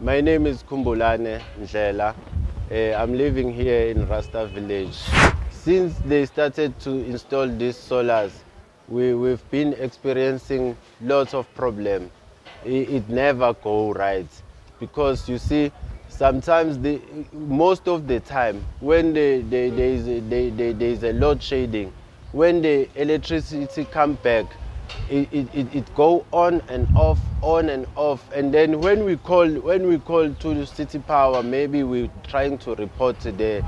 My name is Kumbulane Ndlela. I'm living here in Rasta Village. Since they started to install these solars, we've been experiencing lots of problems. It never go right because you see, sometimes most of the time when there is a load shedding, when the electricity come back, it go on and off, and then when we call to the city power, maybe we're trying to report the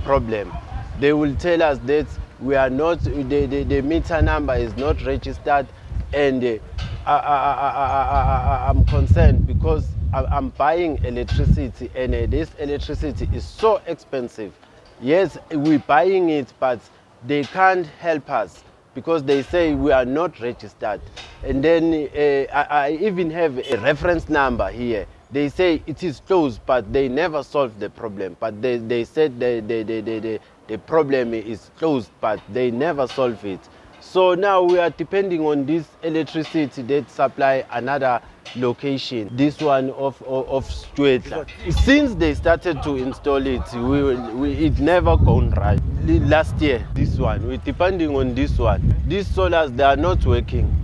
problem, they will tell us that we are not, the meter number is not registered, and I'm concerned because I'm buying electricity, and this electricity is so expensive. Yes, we're buying it, but they can't help us because they say we are not registered. And then I even have a reference number here. They say it is closed, but they never solve the problem. But they said the problem is closed, but they never solve it. So now we are depending on this electricity that supply another location, this one of Stwetla. Since they started to install it, it never gone right. Last year, this one, we're depending on this one. These solars, they are not working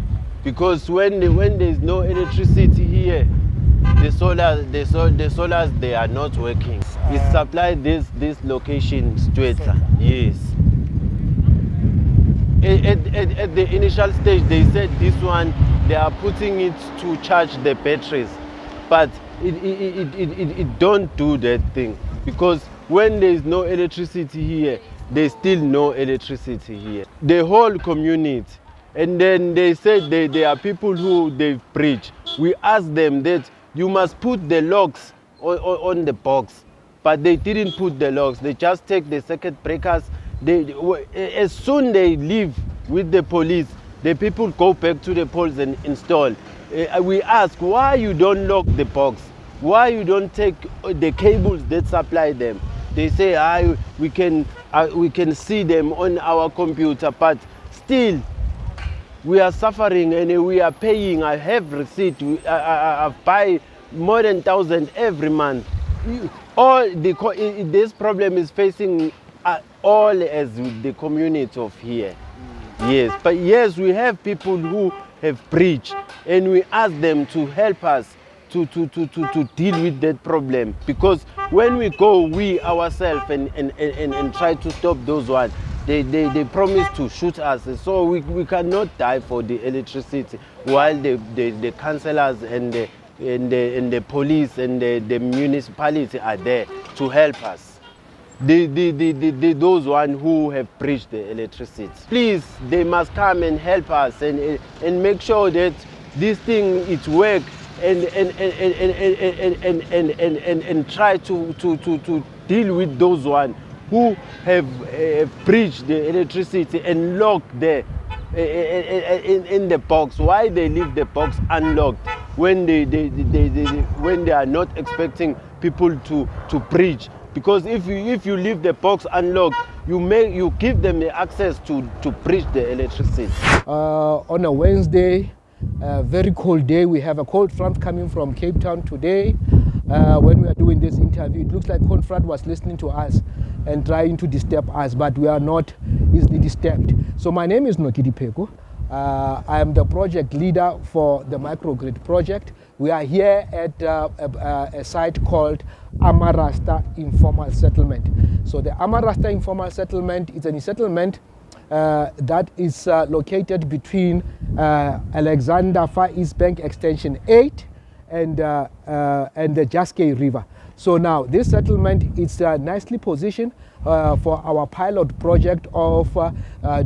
because when there is no electricity here, the solars they are not working. It supplied this location, Stwetla. Yes. At the initial stage, they said this one, they are putting it to charge the batteries, but it don't do that thing because when there is no electricity here, there's still no electricity here. The whole community, and then they said there are people who they've breached. We asked them that you must put the locks on the box, but they didn't put the locks. They just take the circuit breakers. As soon they leave with the police, the people go back to the poles and install. We ask why you don't lock the box, why you don't take the cables that supply them. They say we can see them on our computer, but still we are suffering and we are paying. I have receipt. I buy more than 1,000 every month. This problem is facing all as the community of here. Yes, but yes, we have people who have breached, and we ask them to help us to deal with that problem, because when we go, we ourselves and try to stop those ones, they promise to shoot us, so we cannot die for the electricity while the councillors and the police and the municipality are there to help us. Those ones who have breached the electricity, please, they must come and help us and make sure that this thing it work and try to deal with those ones who have breached the electricity and locked there in the box. Why they leave the box unlocked when they are not expecting people to breach? Because if you leave the box unlocked, you give them the access to breach the electricity. On a Wednesday, a very cold day, we have a cold front coming from Cape Town today. When we are doing this interview, it looks like cold front was listening to us and trying to disturb us, but we are not easily disturbed. So my name is Nokidi Peko. I am the project leader for the microgrid project. We are here at a site called Rasta Informal Settlement. So the Rasta Informal Settlement is a settlement that is located between Alexander Far East Bank Extension 8 and the Jaskei River. So now this settlement is nicely positioned for our pilot project of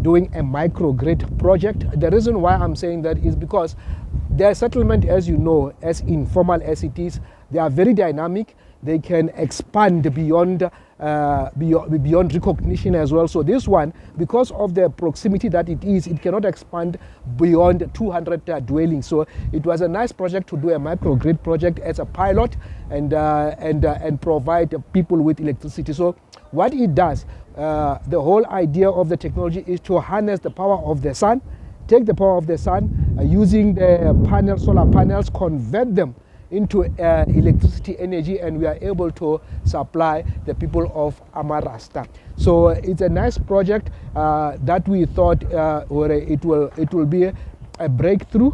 doing a microgrid project. The reason why I'm saying that is because their settlement, as you know, as informal as it is, they are very dynamic. They can expand beyond recognition as well. So this one, because of the proximity that it is, it cannot expand beyond 200 dwellings. So it was a nice project to do a microgrid project as a pilot and provide people with electricity. So what it does, the whole idea of the technology is to harness the power of the sun, take the power of the sun using the solar panels, convert them into electricity energy, and we are able to supply the people of Amarasta. So it's a nice project that we thought it will be a breakthrough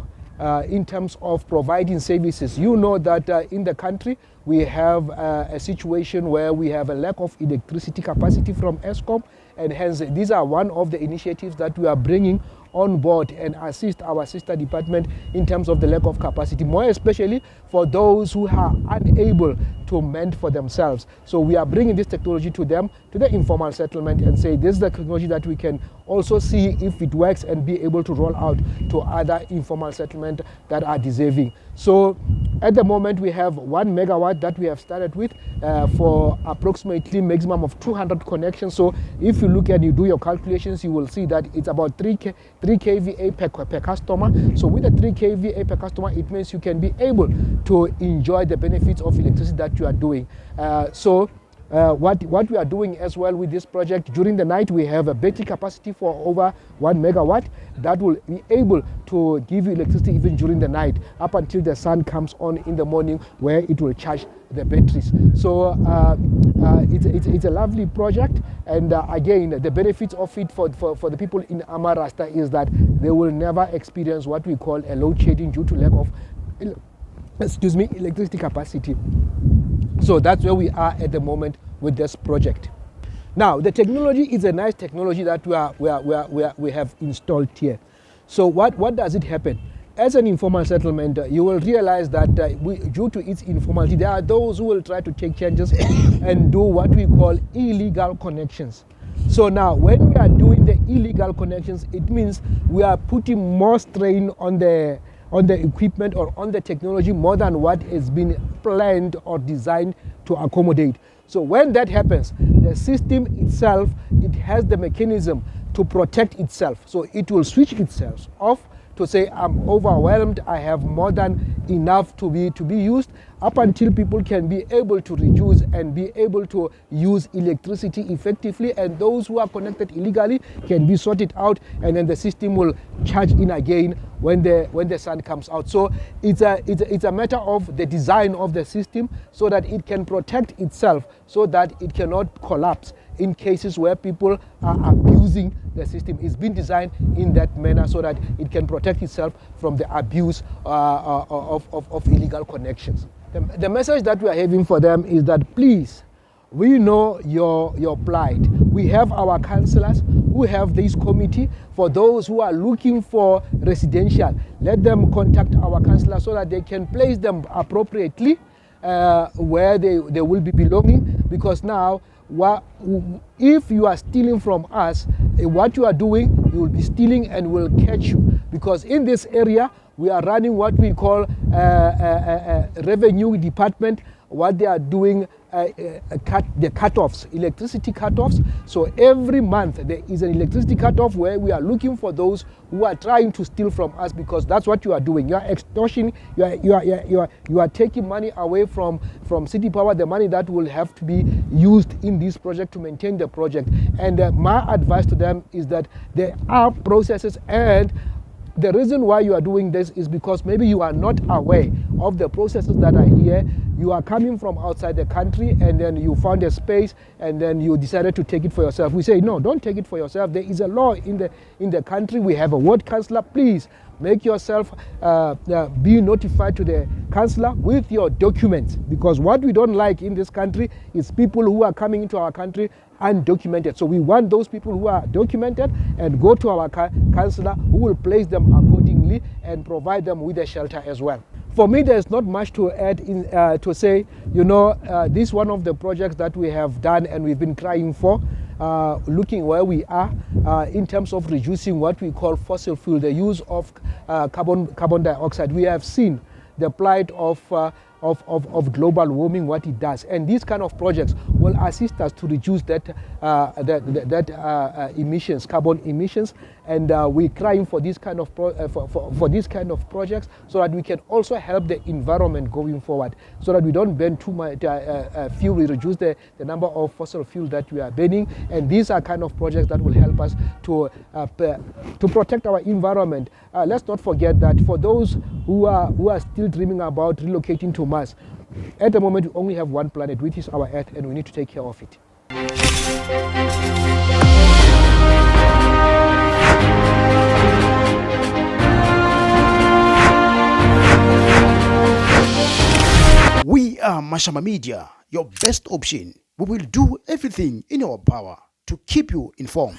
in terms of providing services. You know that in the country we have a situation where we have a lack of electricity capacity from Eskom, and hence these are one of the initiatives that we are bringing on board and assist our sister department in terms of the lack of capacity, more especially for those who are unable to mend for themselves. So we are bringing this technology to them, to the informal settlement, and say this is the technology that we can also see if it works and be able to roll out to other informal settlements that are deserving. So at the moment we have 1 megawatt that we have started with for approximately maximum of 200 connections. So if you look and you do your calculations, you will see that it's about 3 kVA per customer. So with the 3 kVA per customer, it means you can be able to enjoy the benefits of electricity that you are doing. What we are doing as well with this project, during the night we have a battery capacity for over 1 megawatt that will be able to give you electricity even during the night up until the sun comes on in the morning, where it will charge the batteries. So it's a lovely project, and again the benefits of it for the people in Amarasta is that they will never experience what we call a load shedding due to lack of electricity capacity. So that's where we are at the moment with this project. Now, the technology is a nice technology that we have installed here. So what does it happen? As an informal settlement, you will realize that due to its informality, there are those who will try to take changes and do what we call illegal connections. So now, when we are doing the illegal connections, it means we are putting more strain on the equipment or on the technology more than what has been planned or designed to accommodate. So when that happens, the system itself, it has the mechanism to protect itself. So it will switch itself off to say, I'm overwhelmed, I have more than enough to be used, up until people can be able to reduce and be able to use electricity effectively, and those who are connected illegally can be sorted out, and then the system will charge in again when the sun comes out. So it's a matter of the design of the system so that it can protect itself, so that it cannot collapse in cases where people are abusing the system. It's been designed in that manner so that it can protect itself from the abuse of illegal connections. The message that we are having for them is that, please, we know your plight. We have our councillors who have this committee. For those who are looking for residential, let them contact our councillors so that they can place them appropriately where they will be belonging. Because now, if you are stealing from us, what you are doing, you will be stealing and will catch you. Because in this area, we are running what we call a revenue department. What they are doing, the cut-offs, electricity cut-offs. So every month there is an electricity cut-off where we are looking for those who are trying to steal from us, because that's what you are doing. You are extorting, you are taking money away from City Power, the money that will have to be used in this project to maintain the project. And my advice to them is that there are processes, and the reason why you are doing this is because maybe you are not aware of the processes that are here. You are coming from outside the country, and then you found a space, and then you decided to take it for yourself. We say, no, don't take it for yourself. There is a law in the country. We have a ward councillor. Please make yourself be notified to the councillor with your documents, because what we don't like in this country is people who are coming into our country undocumented. So we want those people who are documented and go to our councillor, who will place them accordingly and provide them with a shelter as well. For me, there's not much to add in to say, this is one of the projects that we have done and we've been crying for, looking where we are in terms of reducing what we call fossil fuel, the use of carbon dioxide. We have seen the plight of global warming, what it does, and these kind of projects will assist us to reduce that emissions, carbon emissions, and we're crying for this kind of for this kind of projects, so that we can also help the environment going forward, so that we don't burn too much fuel. We reduce the number of fossil fuel that we are burning, and these are kind of projects that will help us to protect our environment. Let's not forget that for those who are still dreaming about relocating to Mars, at the moment we only have one planet, which is our Earth, and we need to take care of it. We are Mashama Media, your best option. We will do everything in our power to keep you informed.